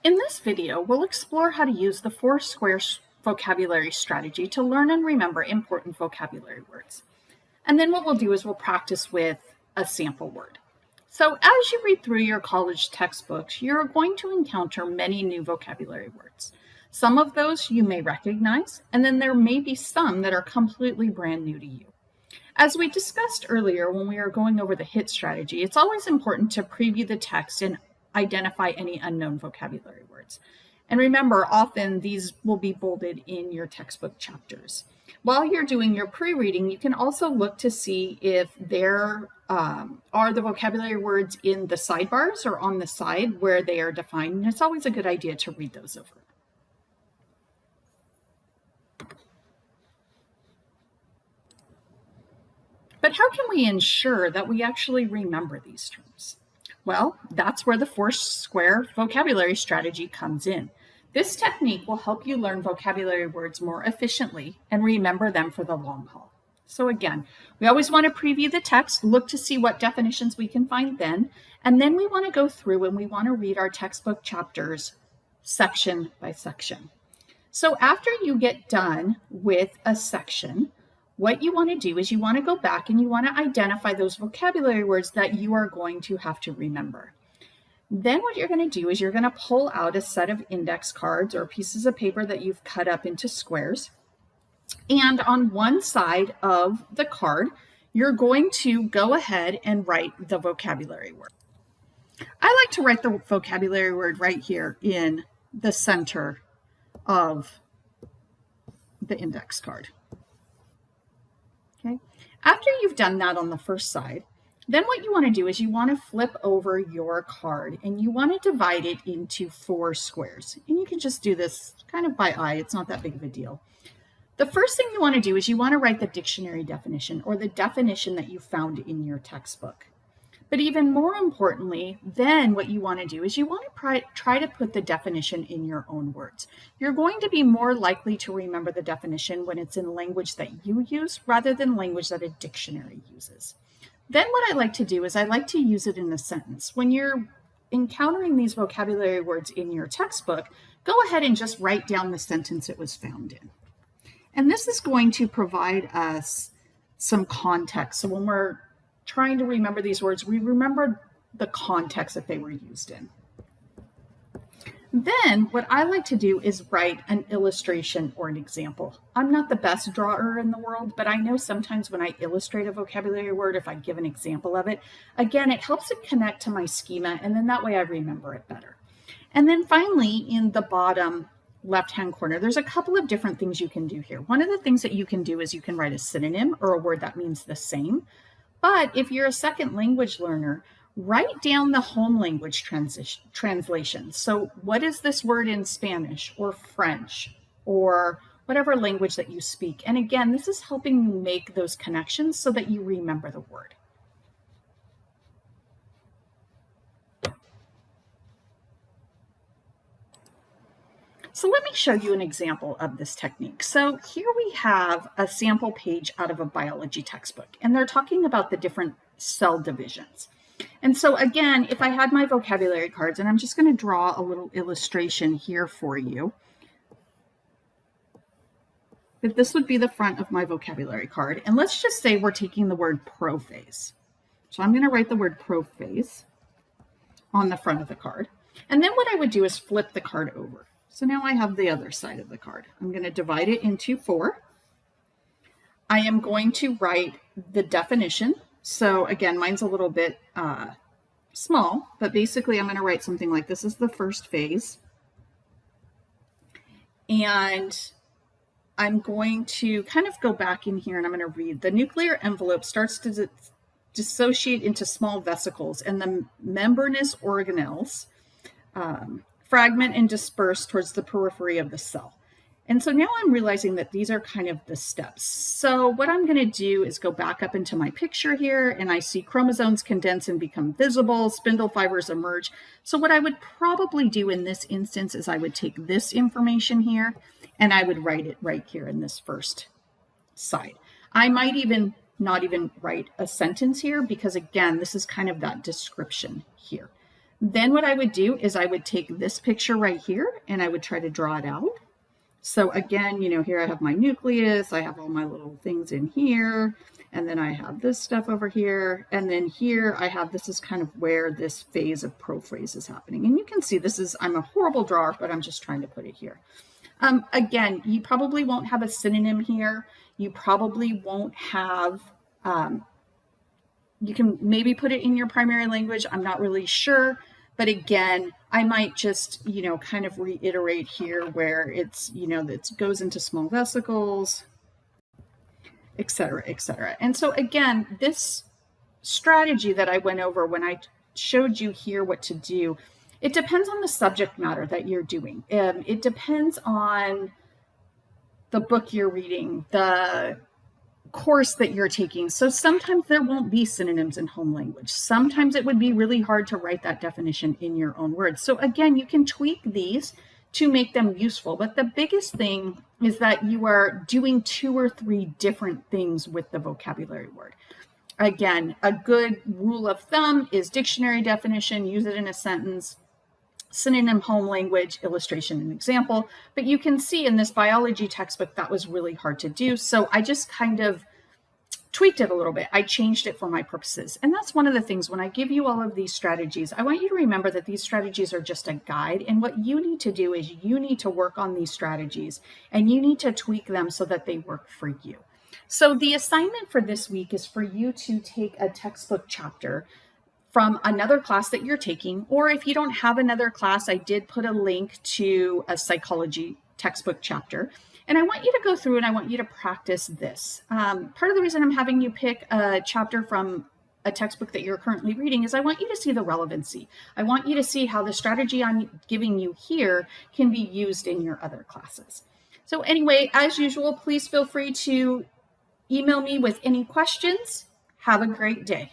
In this video, we'll explore how to use the Foursquare vocabulary strategy to learn and remember important vocabulary words. And then what we'll do is we'll practice with a sample word. So as you read through your college textbooks, you're going to encounter many new vocabulary words. Some of those you may recognize, and then there may be some that are completely brand new to you. As we discussed earlier when we were going over the HIT strategy, it's always important to preview the text and identify any unknown vocabulary words. And remember, often these will be bolded in your textbook chapters. While you're doing your pre-reading, you can also look to see if there are the vocabulary words in the sidebars or on the side where they are defined. And it's always a good idea to read those over. But how can we ensure that we actually remember these terms? Well, that's where the Foursquare vocabulary strategy comes in. This technique will help you learn vocabulary words more efficiently and remember them for the long haul. So again, we always want to preview the text, look to see what definitions we can find then, and then we want to go through and we want to read our textbook chapters section by section. So after you get done with a section, what you want to do is you want to go back and you want to identify those vocabulary words that you are going to have to remember. Then what you're going to do is you're going to pull out a set of index cards or pieces of paper that you've cut up into squares. And on one side of the card, you're going to go ahead and write the vocabulary word. I like to write the vocabulary word right here in the center of the index card. Okay. After you've done that on the first side, then what you want to do is you want to flip over your card and you want to divide it into 4 squares. And you can just do this kind of by eye. It's not that big of a deal. The first thing you want to do is you want to write the dictionary definition or the definition that you found in your textbook. But even more importantly, then what you want to do is you want to try to put the definition in your own words. You're going to be more likely to remember the definition when it's in language that you use rather than language that a dictionary uses. Then what I like to do is I like to use it in a sentence. When you're encountering these vocabulary words in your textbook, go ahead and just write down the sentence it was found in. And this is going to provide us some context. So when we're trying to remember these words, we remember the context that they were used in. Then what I like to do is write an illustration or an example. I'm not the best drawer in the world, but I know sometimes when I illustrate a vocabulary word, if I give an example of it, again, it helps it connect to my schema, and then that way I remember it better. And then finally, in the bottom left-hand corner, there's a couple of different things you can do here. One of the things that you can do is you can write a synonym or a word that means the same. But if you're a second language learner, write down the home language translation. So what is this word in Spanish or French or whatever language that you speak? And again, this is helping you make those connections so that you remember the word. So let me show you an example of this technique. So here we have a sample page out of a biology textbook, and they're talking about the different cell divisions. And so again, if I had my vocabulary cards, and I'm just going to draw a little illustration here for you. But this would be the front of my vocabulary card. And let's just say we're taking the word prophase. So I'm going to write the word prophase on the front of the card. And then what I would do is flip the card over. So now I have the other side of the card. I'm going to divide it into 4. I am going to write the definition. So again, mine's a little bit small, but basically I'm going to write something like this is the first phase. And I'm going to kind of go back in here and I'm going to read. The nuclear envelope starts to dissociate into small vesicles, and the membranous organelles fragment and disperse towards the periphery of the cell. And so now I'm realizing that these are kind of the steps. So what I'm going to do is go back up into my picture here, and I see chromosomes condense and become visible, spindle fibers emerge. So what I would probably do in this instance is I would take this information here and I would write it right here in this first side. I might even not even write a sentence here because again, this is kind of that description here. Then what I would do is I would take this picture right here and I would try to draw it out. So again, here I have my nucleus, I have all my little things in here, and then I have this stuff over here, and then here I have, this is kind of where this phase of prophase is happening. And you can see I'm a horrible drawer, but I'm just trying to put it here. Again, you probably won't have a synonym here. You probably won't have, you can maybe put it in your primary language. I'm not really sure. But again, I might just, kind of reiterate here where it's, that goes into small vesicles, et cetera, et cetera. And so again, this strategy that I went over when I showed you here what to do, it depends on the subject matter that you're doing. It depends on the book you're reading, the course that you're taking. So sometimes there won't be synonyms in home language. Sometimes it would be really hard to write that definition in your own words. So again, you can tweak these to make them useful. But the biggest thing is that you are doing 2 or 3 different things with the vocabulary word. Again, a good rule of thumb is dictionary definition, use it in a sentence, synonym, home language, illustration, and example. But you can see in this biology textbook that was really hard to do. So I just kind of tweaked it a little bit. I changed it for my purposes. And that's one of the things when I give you all of these strategies, I want you to remember that these strategies are just a guide. And what you need to do is you need to work on these strategies and you need to tweak them so that they work for you. So the assignment for this week is for you to take a textbook chapter from another class that you're taking, or if you don't have another class, I did put a link to a psychology textbook chapter. And I want you to go through and I want you to practice this. Part of the reason I'm having you pick a chapter from a textbook that you're currently reading is I want you to see the relevancy. I want you to see how the strategy I'm giving you here can be used in your other classes. So anyway, as usual, please feel free to email me with any questions. Have a great day.